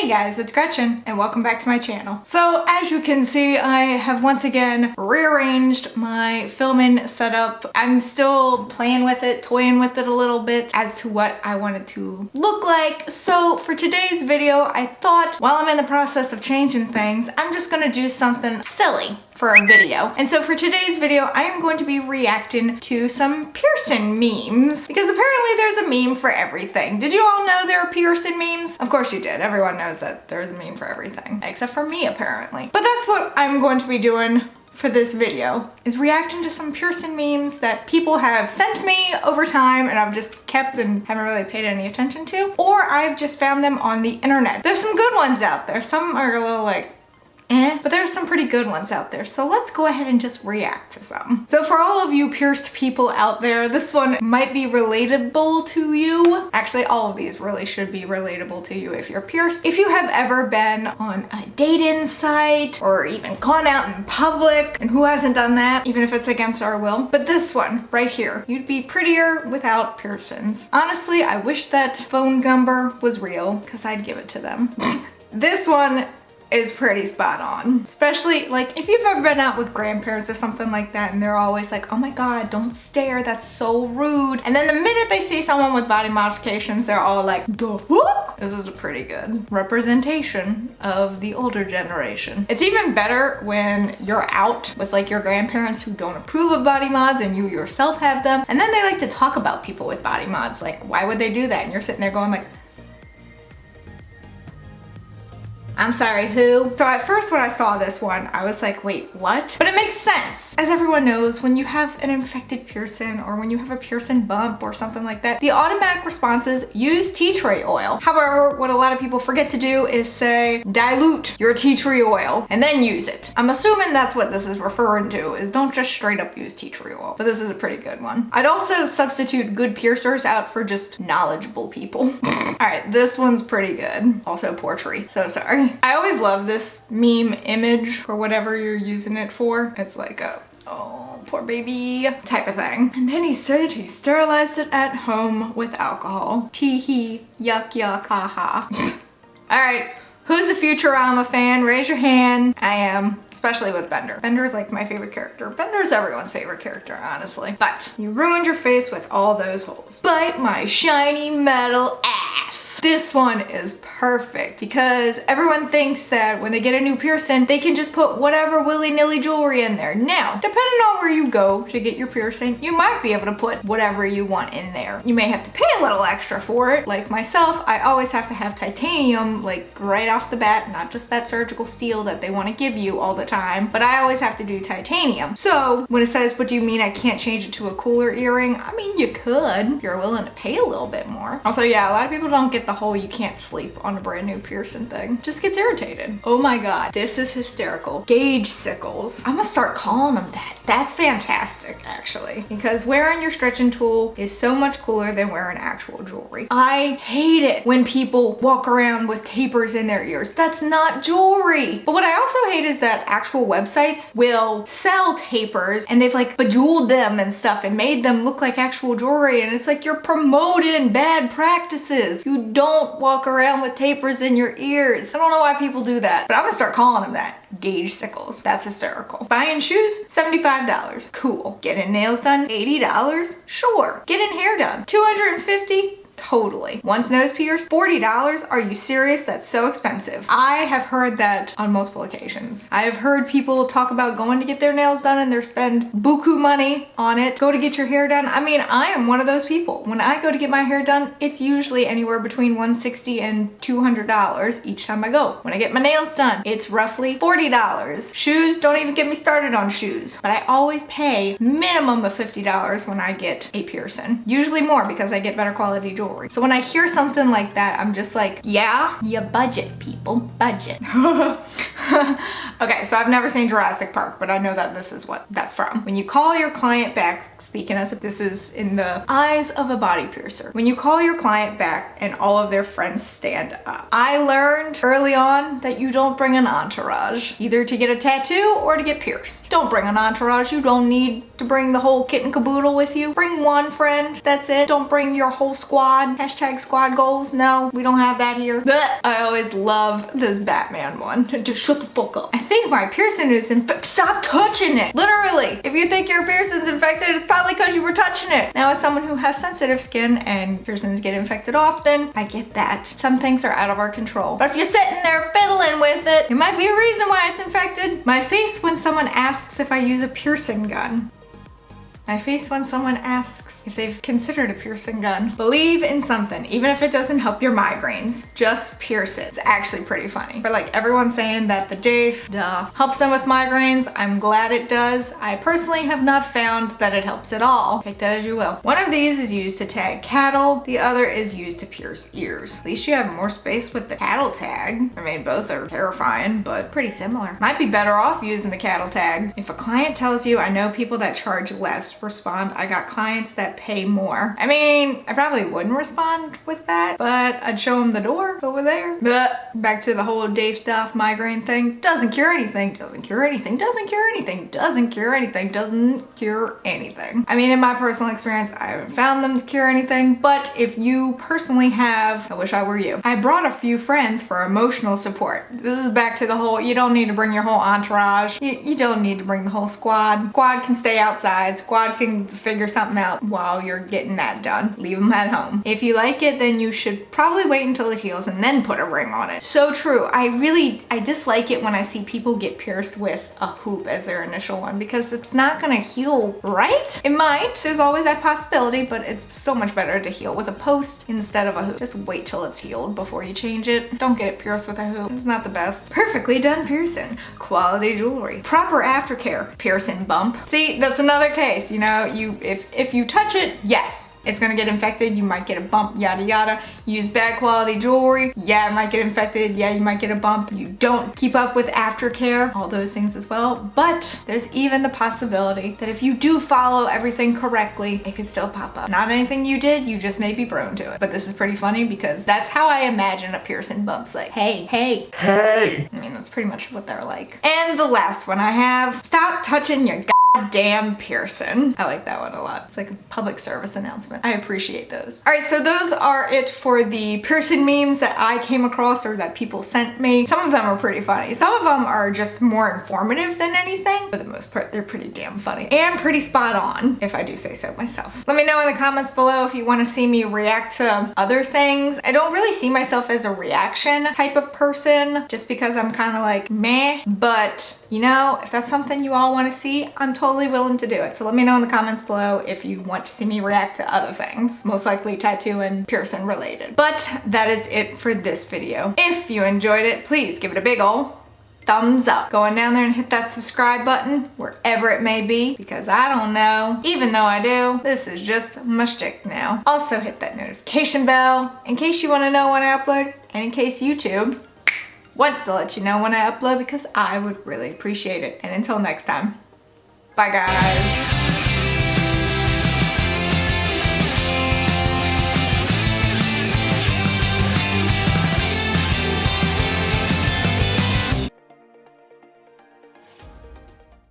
Hey guys, it's Gretchen and welcome back to my channel. So as you can see, I have once again rearranged my filming setup. I'm still playing with it, toying with it a little bit as to what I want it to look like. So for today's video, I thought while I'm in the process of changing things, I'm just gonna do something silly for a video. And so for today's video, I am going to be reacting to some piercing memes because apparently there's a meme for everything. Did you all know there are piercing memes? Of course you did. Everyone knows that there's a meme for everything, except for me apparently. But that's what I'm going to be doing for this video, is reacting to some piercing memes that people have sent me over time and I've just kept and haven't really paid any attention to, or I've just found them on the internet. There's some good ones out there. Some are a little like, but there's some pretty good ones out there. So let's go ahead and just react to some. So for all of you pierced people out there, this one might be relatable to you. Actually, all of these really should be relatable to you if you're pierced. If you have ever been on a dating site or even gone out in public, and who hasn't done that, even if it's against our will? But this one right here, you'd be prettier without piercings. Honestly, I wish that phone number was real because I'd give it to them. This one is pretty spot on. Especially like if you've ever been out with grandparents or something like that and they're always like, oh my god, don't stare, that's so rude. And then the minute they see someone with body modifications, they're all like, the fuck? This is a pretty good representation of the older generation. It's even better when you're out with like your grandparents who don't approve of body mods and you yourself have them. And then they like to talk about people with body mods. Like, why would they do that? And you're sitting there going like, I'm sorry, who? So at first when I saw this one, I was like, wait, what? But it makes sense. As everyone knows, when you have an infected piercing or when you have a piercing bump or something like that, the automatic responses use tea tree oil. However, what a lot of people forget to do is say, dilute your tea tree oil and then use it. I'm assuming that's what this is referring to, is don't just straight up use tea tree oil. But this is a pretty good one. I'd also substitute good piercers out for just knowledgeable people. All right, this one's pretty good. Also poor tree, so sorry. I always love this meme image for whatever you're using it for. It's like a, oh, poor baby type of thing. And then he said he sterilized it at home with alcohol. Tee hee, yuck yuck, haha. All right. Who's a Futurama fan? Raise your hand. I am, especially with Bender. Bender is like my favorite character. Bender is everyone's favorite character, honestly. But you ruined your face with all those holes. Bite my shiny metal ass. This one is perfect because everyone thinks that when they get a new piercing, they can just put whatever willy-nilly jewelry in there. Now, depending on where you go to get your piercing, you might be able to put whatever you want in there. You may have to pay a little extra for it. Like myself, I always have to have titanium like right off the bat, not just that surgical steel that they want to give you all the time, but I always have to do titanium. So when it says, what do you mean I can't change it to a cooler earring? I mean, you could if you're willing to pay a little bit more. Also, yeah, a lot of people don't get the whole you can't sleep on a brand new piercing thing. Just gets irritated. Oh my god, this is hysterical. Gauge sickles. I'm gonna start calling them that. That's fantastic, actually, because wearing your stretching tool is so much cooler than wearing actual jewelry. I hate it when people walk around with tapers in their ears. That's not jewelry. But what I also hate is that actual websites will sell tapers and they've like bejeweled them and stuff and made them look like actual jewelry, and it's like you're promoting bad practices. You don't walk around with tapers in your ears. I don't know why people do that, but I'm gonna start calling them that. Gauge sickles. That's hysterical. Buying shoes, $75. Cool. Getting nails done, $80. Sure. Getting hair done, $250. Totally. Once nose pierced, $40? Are you serious? That's so expensive. I have heard that on multiple occasions. I have heard people talk about going to get their nails done and they spend buku money on it. Go to get your hair done. I mean, I am one of those people. When I go to get my hair done, it's usually anywhere between $160 and $200 each time I go. When I get my nails done, it's roughly $40. Shoes, don't even get me started on shoes. But I always pay minimum of $50 when I get a piercing. Usually more because I get better quality jewelry. So when I hear something like that, I'm just like, yeah, you budget, people, budget. Okay, so I've never seen Jurassic Park, but I know that this is what that's from. When you call your client back, speaking as if this is in the eyes of a body piercer. When you call your client back and all of their friends stand up. I learned early on that you don't bring an entourage, either to get a tattoo or to get pierced. Don't bring an entourage. You don't need to bring the whole kit and caboodle with you. Bring one friend, that's it. Don't bring your whole squad. squad. Hashtag squad goals. No, we don't have that here. Blech. I always love this Batman one. Just shut the fuck up. I think my piercing is infected. Stop touching it. Literally. If you think your piercing's infected, it's probably because you were touching it. Now, as someone who has sensitive skin and piercings get infected often, I get that. Some things are out of our control. But if you're sitting there fiddling with it, it might be a reason why it's infected. My face when someone asks if I use a piercing gun. My face when someone asks if they've considered a piercing gun. Believe in something, even if it doesn't help your migraines. Just pierce it. It's actually pretty funny. But like everyone's saying that the DAIF, helps them with migraines. I'm glad it does. I personally have not found that it helps at all. Take that as you will. One of these is used to tag cattle. The other is used to pierce ears. At least you have more space with the cattle tag. I mean, both are terrifying, but pretty similar. Might be better off using the cattle tag. If a client tells you, I know people that charge less respond. I got clients that pay more. I mean, I probably wouldn't respond with that, but I'd show them the door over there. But back to the whole DAIF stuff, migraine thing. Doesn't cure anything. Doesn't cure anything. Doesn't cure anything. Doesn't cure anything. Doesn't cure anything. I mean, in my personal experience, I haven't found them to cure anything, but if you personally have, I wish I were you. I brought a few friends for emotional support. This is back to the whole, you don't need to bring your whole entourage. You don't need to bring the whole squad. Squad can stay outside. Squad can figure something out while you're getting that done. Leave them at home. If you like it, then you should probably wait until it heals and then put a ring on it. So true. I dislike it when I see people get pierced with a hoop as their initial one because it's not gonna heal, right? It might. There's always that possibility, but it's so much better to heal with a post instead of a hoop. Just wait till it's healed before you change it. Don't get it pierced with a hoop. It's not the best. Perfectly done piercing. Quality jewelry. Proper aftercare. Piercing bump. See, that's another case. You know, if you touch it, yes, it's gonna get infected. You might get a bump, yada yada. Use bad quality jewelry, yeah, it might get infected. Yeah, you might get a bump. You don't keep up with aftercare, all those things as well. But there's even the possibility that if you do follow everything correctly, it could still pop up. Not anything you did, you just may be prone to it. But this is pretty funny because that's how I imagine a piercing bump's like. Hey, hey, hey. I mean, that's pretty much what they're like. And the last one I have, stop touching your damn piercing. I like that one a lot. It's like a public service announcement. I appreciate those. All right, so those are it for the piercing memes that I came across or that people sent me. Some of them are pretty funny. Some of them are just more informative than anything. For the most part, they're pretty damn funny and pretty spot on, if I do say so myself. Let me know in the comments below if you want to see me react to other things. I don't really see myself as a reaction type of person just because I'm kind of like meh, but you know, if that's something you all want to see, I'm totally willing to do it. So let me know in the comments below if you want to see me react to other things, most likely tattoo and piercing related. But that is it for this video. If you enjoyed it, please give it a big ol' thumbs up. Go on down there and hit that subscribe button wherever it may be because I don't know. Even though I do, this is just my shtick now. Also hit that notification bell in case you want to know when I upload and in case YouTube wants to let you know when I upload because I would really appreciate it. And until next time, bye guys.